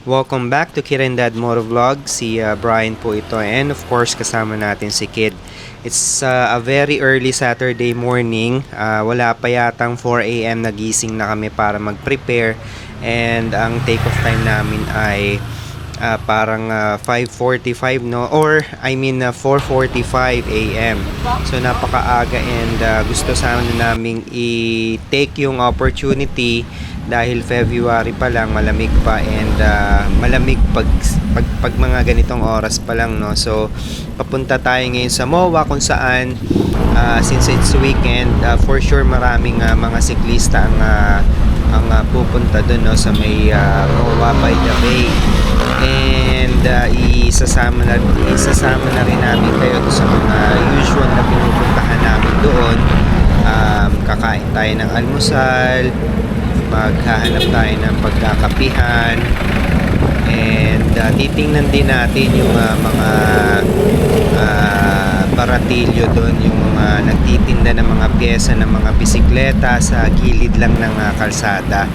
Welcome back to Kid and Dad Moto Vlog. Si Brian po ito, and of course kasama natin si Kid. It's a very early Saturday morning. Wala pa yatang 4 AM nagising na kami para mag-prepare, and ang take-off time namin ay parang 5:45, no, or I mean 4:45 AM. So napakaaga, and gusto sana naming i-take yung opportunity dahil February pa lang, malamig pa, and malamig pag mga ganitong oras pa lang, no. So papunta tayo ngayon sa MOA, kung saan since it's weekend, for sure maraming mga siklista ang pupunta doon, no, sa may MOA by the Bay. And isasama na rin namin kayo sa mga usual na pinupuntahan namin doon. Kakain tayo ng almusal, maghahanap tayo ng pagkakapihan, and titingnan din natin yung mga baratilyo doon, yung mga nagtitinda ng mga pyesa ng mga bisikleta sa gilid lang ng kalsada.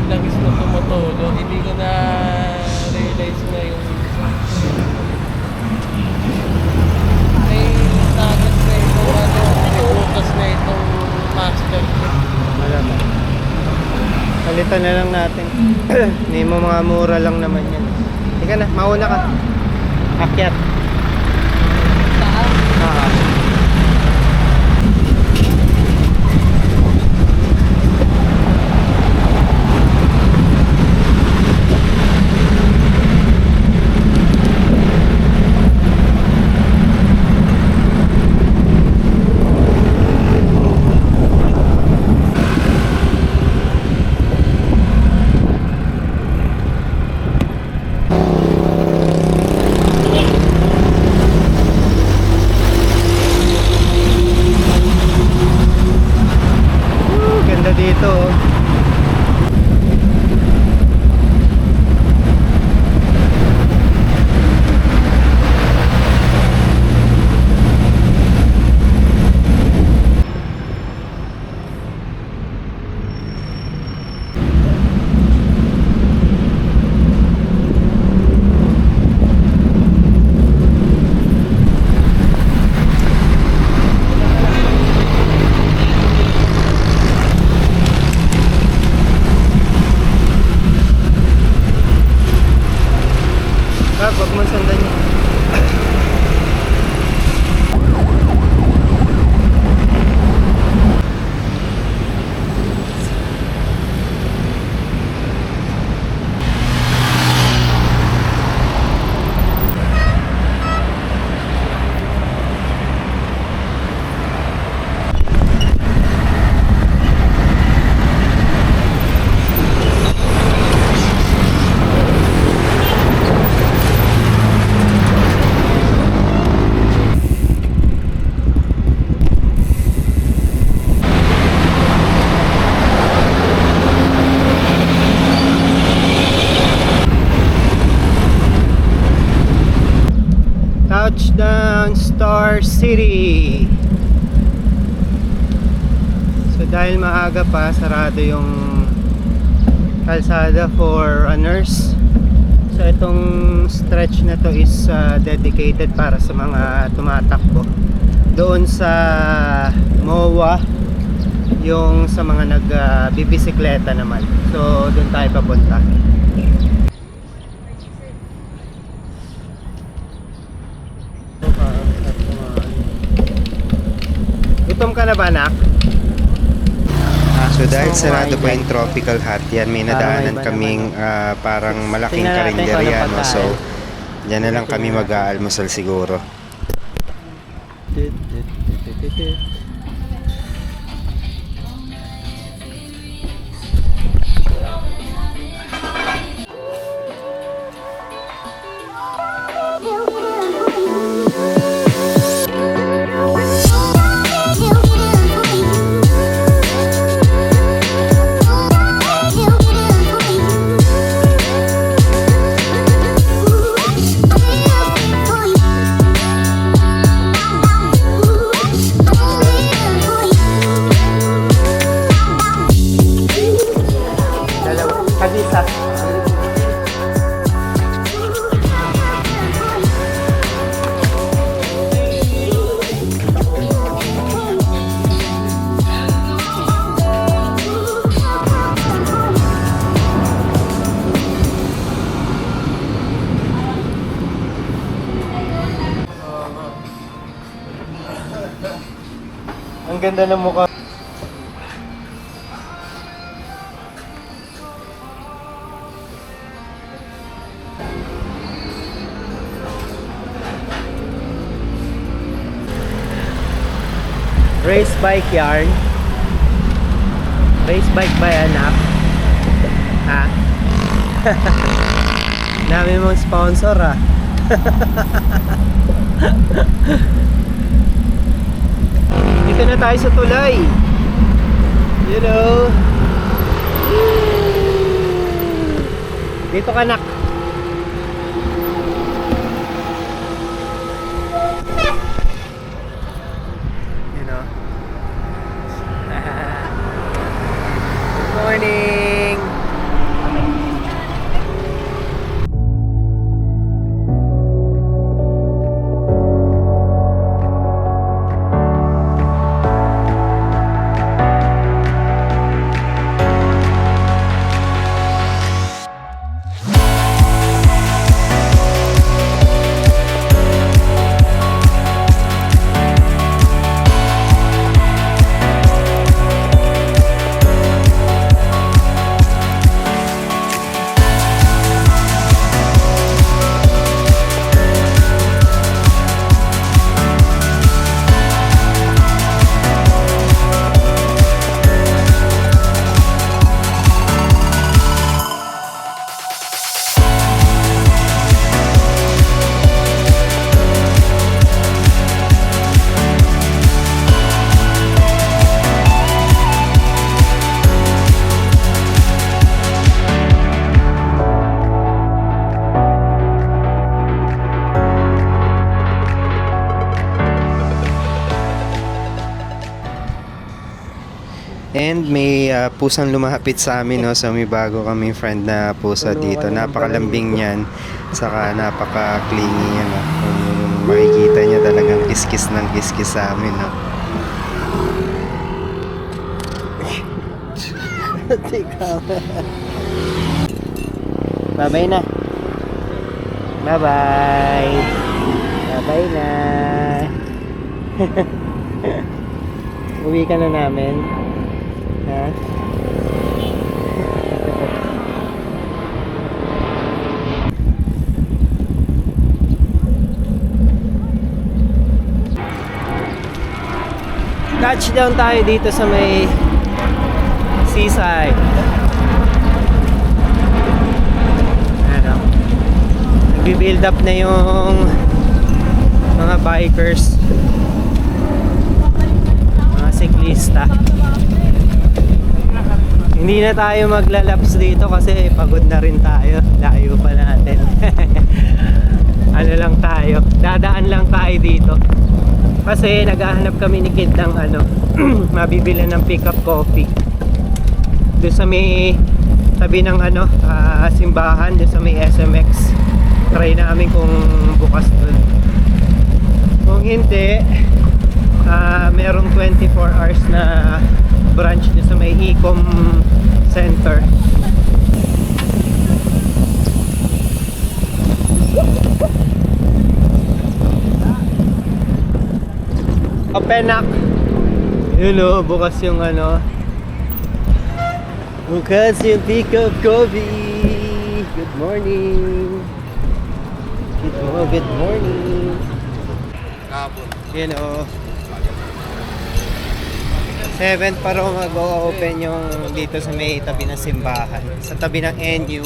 Langis na tumutulog, hindi ko na realize na yung may tagas na itong may bukas na itong master. Wala ba? Palitan na lang natin. May mga mura lang naman yan. Ika na, mauna ka. Akyat. Saan? Ganda dito, oh. Wag mo sundan niya. Touchdown Star City. So dahil maaga pa, sarado yung kalsada for runners. So itong stretch na to is dedicated para sa mga tumatakbo. Doon sa MOA, yung sa mga nagbibisikleta naman. So doon tayo papunta. Gutom ka na ba, anak? So dahil sarado pa yung tropical hut, yan may nadaanan kaming parang malaking karinderya, no? So dyan na lang kami mag-aalmusal siguro. isa. Ang ganda ng mukha. Race bike yarn. Race bike ba yan, Nak? Ha? Dami mong sponsor, ah. Dito na tayo sa tulay. You know. Dito ka, Nak. You know. Good morning. And may pusang lumapit sa amin, no? So may bago kami friend na pusa dito. Napakalambing niyan. Saka napaka-clingy yan, no? Kung makikita niya talagang kiss-kiss ng kiss-kiss sa amin, no? Bye-bye na. Bye-bye. Bye-bye na. Uwi ka na namin. Ha? Touchdown tayo dito sa may seaside. Ano? Nagbi-build up na yung mga bikers, mga siklista. Hindi na tayo maglalaps dito kasi pagod na rin tayo. Layo pa natin. Ano lang tayo, dadaan lang tayo dito. Kasi naghahanap kami ni Kid ng ano, mabibili ng pick-up coffee. Doon sa may tabi ng ano, simbahan, doon sa may SMX. Try namin kung bukas doon. Kung hindi, merong 24 hours na branch doon sa may Ecom Center. Openak. Yun o, bukas yung ano, bukas yung pick-up coffee. Good morning. Good morning. Yun o, 7 para mag-open yung dito sa may tabi ng simbahan, sa tabi ng NU.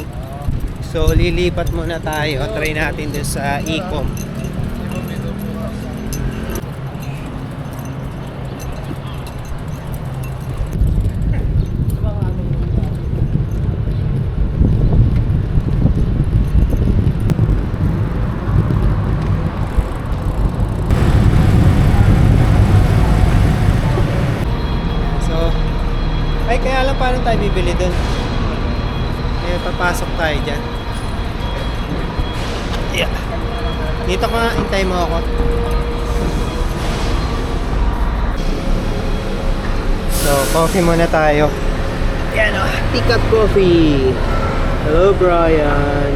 So lilipat muna tayo, try natin doon sa Ecom. Ay, kaya lang paano tayo bibili doon? May papasok tayo dyan. Yeah. Dito ka nga, hintay mo ako. So, coffee muna tayo. Yan o, pick up coffee. Hello, Brian.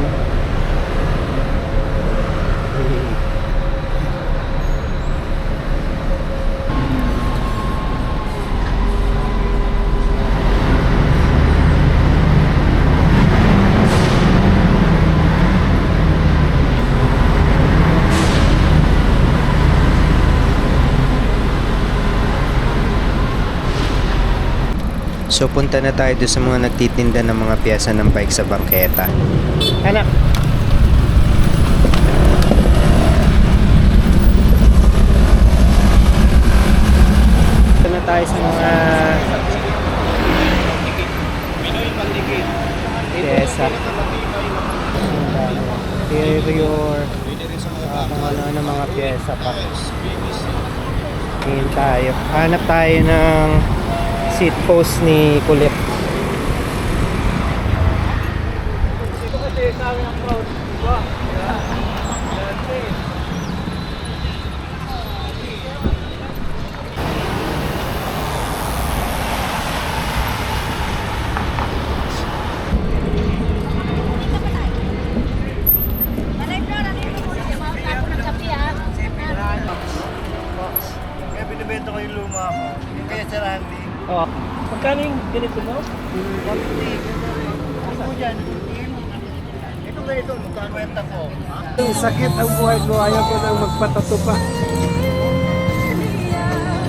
So punta na tayo doon sa mga nagtitinda ng mga piyesa ng bike sa bangketa. Anak. Punta na tayo sa mga piyesa. Interior. Kung ano mga piyesa pa. Tingin tayo. Hanap tayo ng seat post ni Kulit. Kaya binibenta ko yung luma ko. Yung kaya sa Randy. Oh. Magkano yung ganito mo? 150. Ako dyan. Ito ba ito? Magkakwenta ko. Sakit ang buhay ko, ayaw ko nang magpatato pa.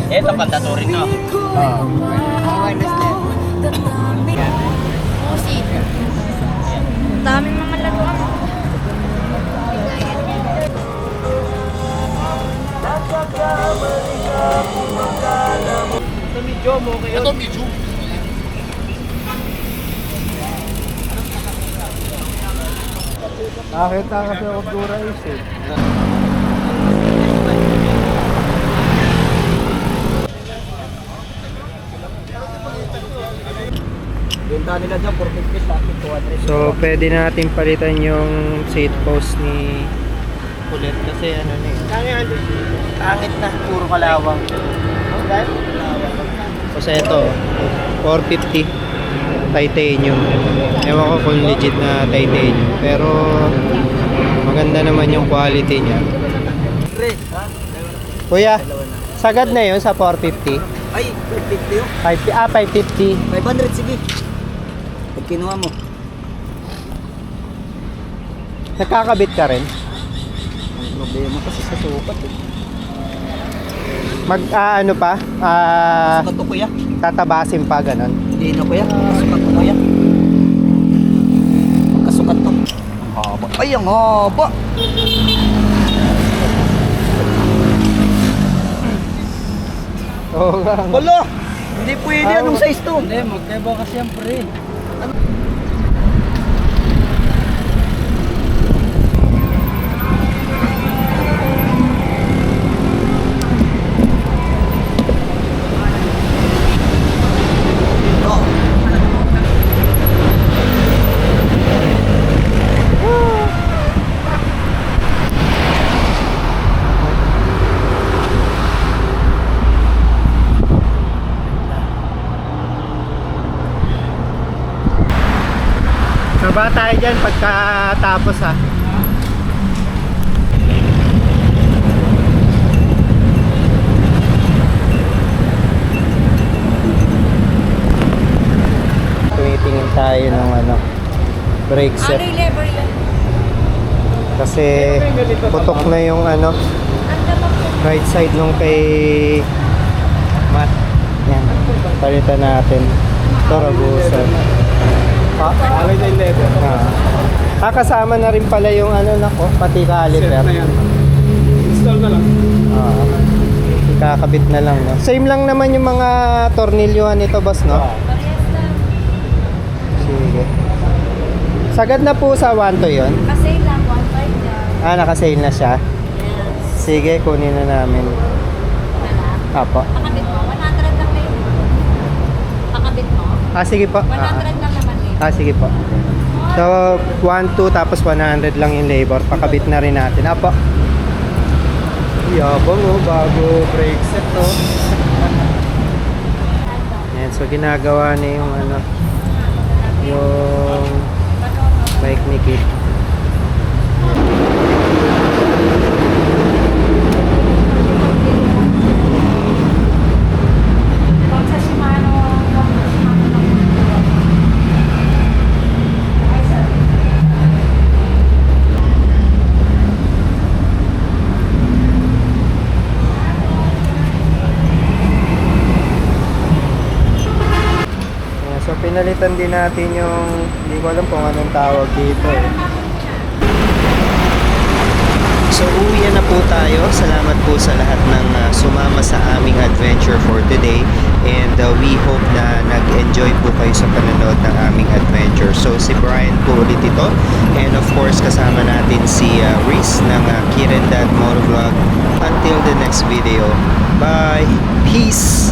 Ito, pantato rin no? Oo. Pusi. Daming mga laruan. Ito medyo mo kayo. Ito medyo. Nakita kasi ako dura isip. Benta nila dyan, 450 sa akin, 200. So pwede natin palitan yung seat post ni Kulit kasi ano na yun. Angit na, puro kalawang. Okay? Kasi ito, 450 titanium. Ewan ko kung legit na titanium. Pero maganda naman yung quality niya. Kuya, sagad na yun sa 450? Ay, 550 yun. 550. 500, sige. Pag kinuha mo. Nakakabit ka rin? Ang problema kasi sa sukat eh. Ano pa? Sukat to kuya. Tatabasin pa, ganun. Hindi na kuya. Sukat to kuya. Magkasukat to. Ang haba. Ay, ang haba. Oo nga. Wala! Hindi pwede. Anong size to? Hindi, magkaiba kasi yung pre. Baba tayo dyan pagkatapos ha. Tumitingin tayo ng brake set. Ano yung lever yun? Kasi putok na yung right side nung kay Matt. Yan. Palitan natin. Ito, Ragusan. Alay na yung level. Kasama na rin pala yung pati caliper. Set na yan. Install na lang. Kakabit na lang, no? Same lang naman yung mga tornilyohan nito, boss, no? Parehas lang. Sige. Sagad na po sa 1 to yun. Kasi lang, 1.5 yan. Nakasale na siya. Yes. Sige, kunin na namin. Wala. Apo. Pakabit mo, 100 lang kayo. Pakabit mo, Sige po. 100 lang naman eh. Sige po. Oh, So, 1, 2, tapos 100 lang yung labor. Pakabit na rin natin. Apo. Yabang oh, bago brake set oh. Yan, so ginagawa na yung ano, yung bike ni Kit. Pag sa Shimano, Yan, so pinalitan din natin yung, hindi ko alam kung anong tawag dito eh. So uwi na po tayo. Salamat po sa lahat ng sumama sa aming adventure for today. And we hope na nag-enjoy po kayo sa panonood ng aming adventure. So si Brian po ulit ito. And of course kasama natin si Reese ng Kid and Dad Motovlog. Until the next video. Bye! Peace!